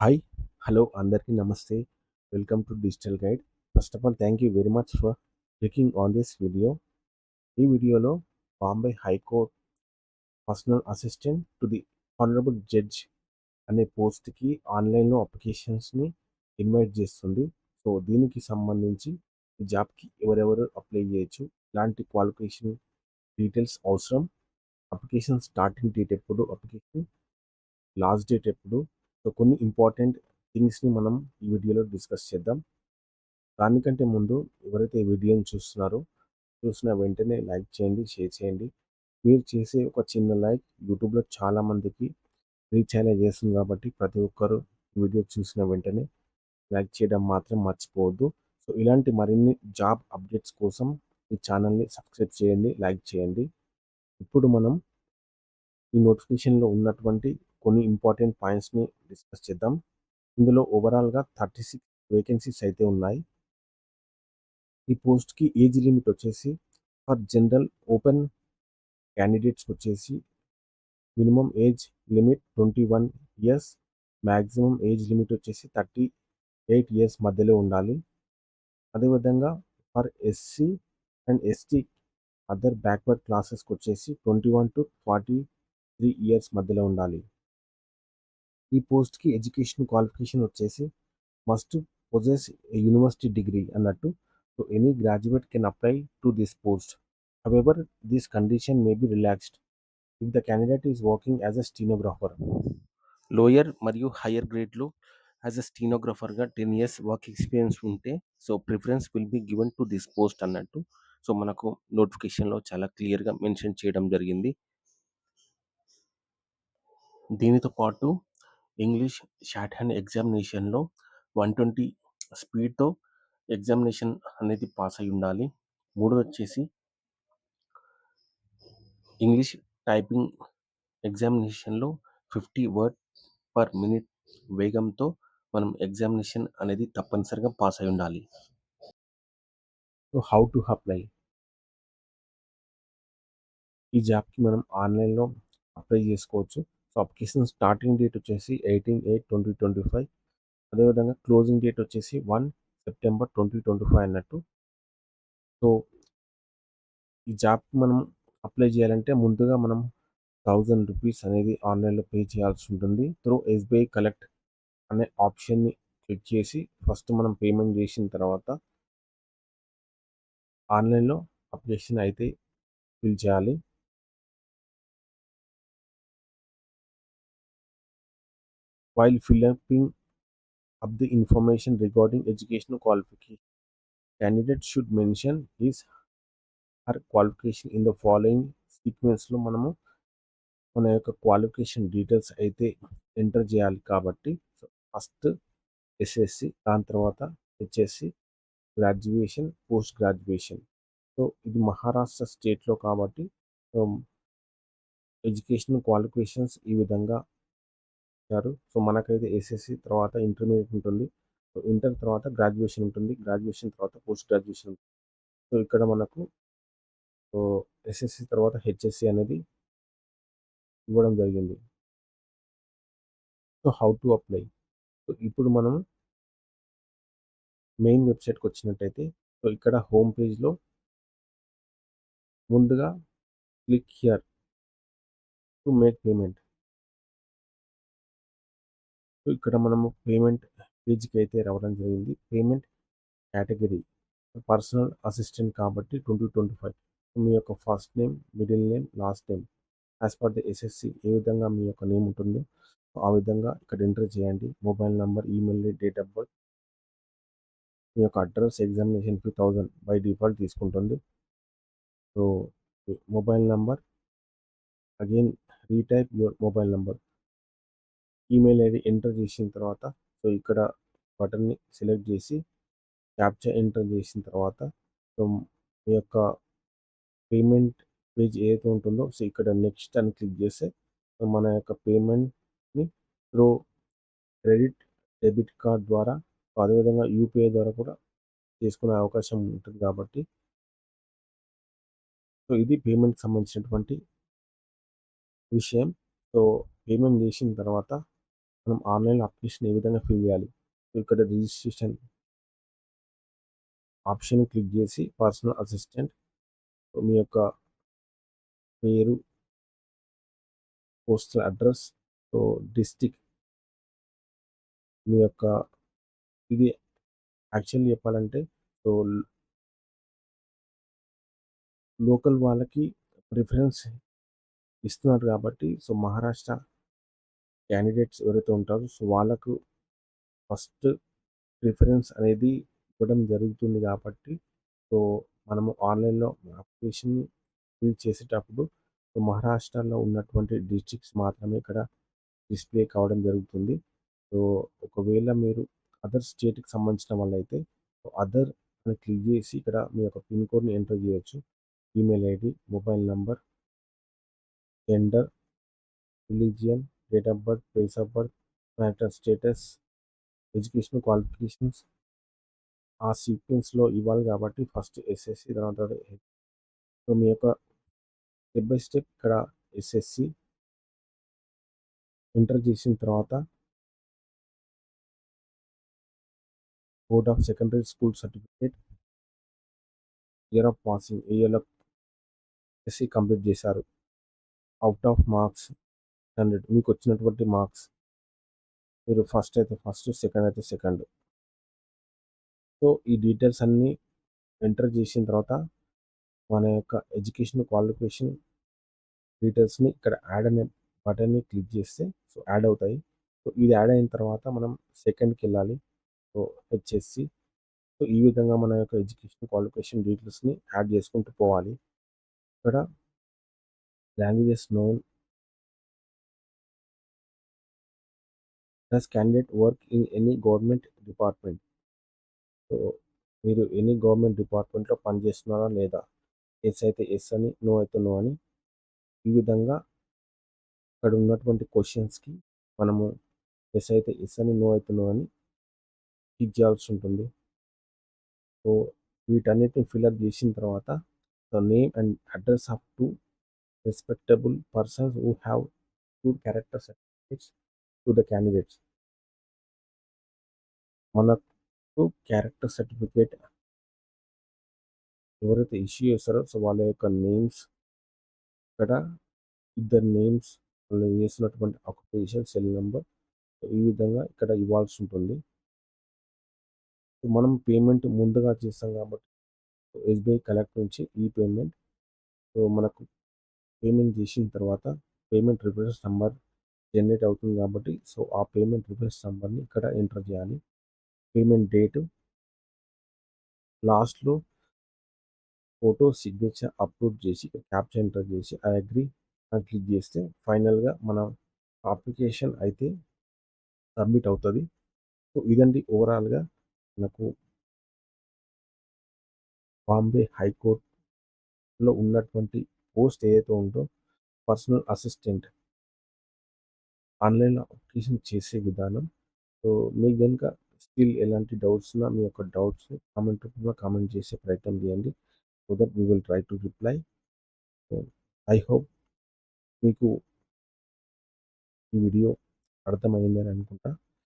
Hi, hello అందరికీ నమస్తే. Welcome to digital guide. First of all thank you very much for clicking on this video. ఈ వీడియోలో Bombay high court personal assistant to the honourable judge అనే పోస్ట్కి ఆన్లైన్లో అప్లికేషన్స్ని invite చేస్తుంది. So దీనికి సంబంధించి ఈ జాబ్కి ఎవరెవరు అప్లై చేయొచ్చు, ఇలాంటి క్వాలిఫికేషన్ డీటెయిల్స్ అవసరం, అప్లికేషన్ స్టార్టింగ్ డేట్ ఎప్పుడు, అప్లికేషన్ లాస్ట్ డేట్ ఎప్పుడు, సో కొన్ని ఇంపార్టెంట్ థింగ్స్ని మనం ఈ వీడియోలో డిస్కస్ చేద్దాం. దానికంటే ముందు ఎవరైతే ఈ వీడియోని చూస్తున్నారో చూసిన వెంటనే లైక్ చేయండి, షేర్ చేయండి. మీరు చేసే ఒక చిన్న లైక్ యూట్యూబ్లో చాలామందికి రీచ్ అయ్యేలా చేస్తుంది కాబట్టి ప్రతి ఒక్కరు వీడియో చూసిన వెంటనే లైక్ చేయడం మాత్రం మర్చిపోవద్దు. సో ఇలాంటి మరిన్ని జాబ్ అప్డేట్స్ కోసం ఈ ఛానల్ని సబ్స్క్రైబ్ చేయండి, లైక్ చేయండి. ఇప్పుడు మనం ఈ నోటిఫికేషన్లో ఉన్నటువంటి కొన్ని ఇంపార్టెంట్ పాయింట్స్ని డిస్కస్ చేద్దాం. ఇందులో ఓవరాల్గా 36 వేకెన్సీస్ అయితే ఉన్నాయి. ఈ పోస్ట్కి ఏజ్ లిమిట్ వచ్చేసి ఫర్ జనరల్ ఓపెన్ క్యాండిడేట్స్కి వచ్చేసి minimum age limit 21 years, maximum age limit వచ్చేసి 38 ఇయర్స్ మధ్యలో ఉండాలి. అదేవిధంగా for SC and ST other backward క్లాసెస్కి వచ్చేసి 21 టు 43 ఇయర్స్ మధ్యలో ఉండాలి. ఈ పోస్ట్కి ఎడ్యుకేషన్ క్వాలిఫికేషన్ వచ్చేసి must possess a university degree అన్నట్టు. So any graduate can apply to this post. However this condition may be relaxed if the candidate is working as a stenographer. Lower మరియు higher గ్రేడ్లో as a స్టీనోగ్రాఫర్గా 10 years work experience ఉంటే so preference will be given to this post అన్నట్టు. So మనకు నోటిఫికేషన్లో చాలా క్లియర్గా mention చేయడం జరిగింది. దీనితో పాటు ఇంగ్లీష్ షార్ట్ హ్యాండ్ ఎగ్జామినేషన్లో 120 స్పీడ్తో ఎగ్జామినేషన్ అనేది పాస్ అయి ఉండాలి. మూడోది వచ్చేసి ఇంగ్లీష్ టైపింగ్ ఎగ్జామినేషన్లో 50 వర్డ్ పర్ మినిట్ వేగంతో మనం ఎగ్జామినేషన్ అనేది తప్పనిసరిగా పాస్ అయి ఉండాలి. So how to apply? ఈ జాబ్కి మనం ఆన్లైన్లో అప్లై చేసుకోవచ్చు. సో అప్లికేషన్ స్టార్టింగ్ డేట్ వచ్చేసి 18/8/2025. అదేవిధంగా క్లోజింగ్ డేట్ వచ్చేసి 1 సెప్టెంబర్ 2025 అన్నట్టు. సో ఈ జాబ్కి మనం అప్లై చేయాలంటే ముందుగా మనం ₹1000 అనేది ఆన్లైన్లో పే చేయాల్సి ఉంటుంది. త్రూ ఎస్బీఐ కలెక్ట్ అనే ఆప్షన్ని క్లిక్ చేసి ఫస్ట్ మనం పేమెంట్ చేసిన తర్వాత ఆన్లైన్లో అప్లికేషన్ అయితే ఫిల్ చేయాలి. While filling up the information regarding educational qualification, candidate should mention his her qualification in the following సీక్వెన్స్లో మనము మన యొక్క క్వాలిఫికేషన్ డీటెయిల్స్ అయితే ఎంటర్ చేయాలి. కాబట్టి ఫస్ట్ ఎస్ఎస్సి, దాని తర్వాత HSC, graduation, post graduation. So ఇది మహారాష్ట్ర స్టేట్లో కాబట్టి ఎడ్యుకేషనల్ క్వాలిఫికేషన్స్ ఈ విధంగా ఇచ్చారు. సో మనకైతే ఎస్ఎస్సి తర్వాత ఇంటర్మీడియట్ ఉంటుంది. సో ఇంటర్ తర్వాత గ్రాడ్యుయేషన్ ఉంటుంది, గ్రాడ్యుయేషన్ తర్వాత పోస్ట్ గ్రాడ్యుయేషన్ ఉంటుంది. సో ఇక్కడ మనకు సో ఎస్ఎస్సి తర్వాత హెచ్ఎస్సి అనేది ఇవ్వడం జరిగింది. So how to apply? So ఇప్పుడు మనం మెయిన్ వెబ్సైట్కి వచ్చినట్టయితే సో ఇక్కడ హోమ్ పేజ్లో ముందుగా click here to make payment. So ఇక్కడ మనము పేమెంట్ పేజ్కి అయితే రావడం జరిగింది. పేమెంట్ కేటగిరీ పర్సనల్ అసిస్టెంట్ కాబట్టి 2025. మీ యొక్క first name, middle name, last name as per the SSC ఏ విధంగా మీ యొక్క నేమ్ ఉంటుందో ఆ విధంగా ఇక్కడ ఎంటర్ చేయండి. Mobile number, email, date of birth, మీ యొక్క address, examination fee 1000 by default తీసుకుంటుంది. So mobile number, again retype your mobile number, email ID enter చేసిన తర్వాత సో ఇక్కడ బటన్ని సెలెక్ట్ చేసి క్యాప్చా ఎంటర్ చేసిన తర్వాత సో మీ యొక్క పేమెంట్ పేజ్ ఏదైతే ఉంటుందో సో ఇక్కడ నెక్స్ట్ అని క్లిక్ చేస్తే సో మన యొక్క పేమెంట్ని త్రూ క్రెడిట్, డెబిట్ కార్డ్ ద్వారా అదేవిధంగా యూపీఐ ద్వారా కూడా చేసుకునే అవకాశం ఉంటుంది కాబట్టి సో ఇది పేమెంట్కి సంబంధించినటువంటి విషయం. సో పేమెంట్ చేసిన తర్వాత మనం ఆన్‌లైన్‌లో అప్లికేషన్ ఏ విధంగా ఫిల్ చేయాలి. సో, ఇక్కడ రిజిస్ట్రేషన్ ఆప్షన్ క్లిక్ చేసి పర్సనల్ అసిస్టెంట్ మీ యొక్క పేరు, పోస్టల్ అడ్రస్, సో డిస్ట్రిక్ట్ మీ యొక్క ఇది యాక్చువల్లీ చెప్పాలంటే సో లోకల్ వాళ్ళకి ప్రిఫరెన్స్ ఇస్తున్నారు కాబట్టి సో మహారాష్ట్ర క్యాండిడేట్స్ ఎవరైతే ఉంటారో సో వాళ్ళకు ఫస్ట్ ప్రిఫరెన్స్ అనేది ఇవ్వడం జరుగుతుంది కాబట్టి సో మనము ఆన్లైన్‌లో అప్లికేషన్ ఫిల్ చేసేటప్పుడు సో మహారాష్ట్రలో ఉన్నటువంటి డిస్ట్రిక్ట్స్ మాత్రమే ఇక్కడ డిస్‌ప్లే కావడం జరుగుతుంది. సో ఒకవేళ మీరు అదర్ స్టేట్‌కి సంబంధించిన వాళ్ళైతే అదర్ అని క్లిక్ చేసి ఇక్కడ మీ యొక్క పిన్ కోడ్‌ని ఎంటర్ చేయొచ్చు. Email ID, mobile number, gender, religion, date of birth, place of birth, marital status, educational qualifications ఆ సీక్వెన్స్‌లో ఇవ్వాలి కాబట్టి ఫస్ట్ ఎస్ఎస్‌సి తర్వాత సో మీ యొక్క స్టెప్ బై స్టెప్ ఇక్కడ ఎస్ఎస్‌సి ఎంటర్ చేసిన తర్వాత board of secondary school certificate, year of passing ఏ ఇయర్‌లో ఎస్ఎస్‌సి కంప్లీట్ చేశారు. ఔట్ ఆఫ్ మార్క్స్ 100 మీకు వచ్చినటువంటి మార్క్స్. మీరు ఫస్ట్ అయితే ఫస్ట్, సెకండ్ అయితే సెకండ్. సో ఈ డీటెయిల్స్ అన్నీ ఎంటర్ చేసిన తర్వాత మన యొక్క ఎడ్యుకేషన్ క్వాలిఫికేషన్ డీటెయిల్స్‌ని ఇక్కడ యాడ్ అనే బటన్‌ని క్లిక్ చేస్తే సో యాడ్ అవుతాయి. సో ఇది యాడ్ అయిన తర్వాత మనం సెకండ్‌కెళ్ళాలి. So HSC. సో ఈ విధంగా మన యొక్క ఎడ్యుకేషన్ క్వాలిఫికేషన్ డీటెయిల్స్‌ని యాడ్ చేసుకుంటూ పోవాలి. ఇక్కడ languages known does candidate work in any government department. So మీరు ఎనీ గవర్నమెంట్ డిపార్ట్మెంట్‌లో పనిచేస్తున్నారా లేదా? యెస్ అయితే యెస్ అని, నో అయితే నో అని ఈ విధంగా ఇక్కడ ఉన్నటువంటి క్వెషన్స్‌కి మనము యెస్ అయితే యెస్ అని, నో అయితే నో అని టిక్ చేయాల్సి ఉంటుంది. సో వీటన్నిటిని ఫిల్అప్ చేసిన తర్వాత the name and address of 2 respectable persons who have good character certificates to the candidates. మనకు క్యారెక్టర్ సర్టిఫికేట్ ఎవరైతే ఇష్యూ చేస్తారో సో వాళ్ళ యొక్క నేమ్స్ ఇక్కడ ఇద్దరి నేమ్స్, వాళ్ళు చేసినటువంటి ఆక్యుపేషన్, సెల్ నంబర్ ఈ విధంగా ఇక్కడ ఇవ్వాల్సి ఉంటుంది. మనం పేమెంట్ ముందుగా చేస్తాం కాబట్టి ఎస్బీఐ కలెక్ట్ నుంచి ఈ పేమెంట్ సో మనకు పేమెంట్ చేసిన తర్వాత పేమెంట్ రిఫరెన్స్ నంబర్ జనరేట్ అవుతుంది కాబట్టి సో ఆ పేమెంట్ రిఫరెన్స్ నంబర్ని ఇక్కడ ఎంటర్ చేయాలి. పేమెంట్ డేటు లాస్ట్‌లో ఫోటో, సిగ్నేచర్ అప్లోడ్ చేసి క్యాప్చా ఎంటర్ చేసి ఐ అగ్రీ అని క్లిక్ చేస్తే ఫైనల్‌గా మన అప్లికేషన్ అయితే సబ్మిట్ అవుతది. సో ఇదండి ఓవరాల్‌గా మనకు బాంబే హైకోర్ట్‌లో ఉన్నటువంటి పోస్ట్ ఏదైతే ఉందో పర్సనల్ అసిస్టెంట్ ఆన్‌లైన్‌లో అప్లికేషన్ చేసే విధానం. సో మీకు గనుక స్టిల్ ఎలాంటి డౌట్స్ ఉన్నా మీ యొక్క డౌట్స్‌ని కామెంట్ రూపంలో కామెంట్ చేసే ప్రయత్నం చేయండి. So that we will try to reply. So I hope మీకు ఈ వీడియో అర్థమైందని అనుకుంటా.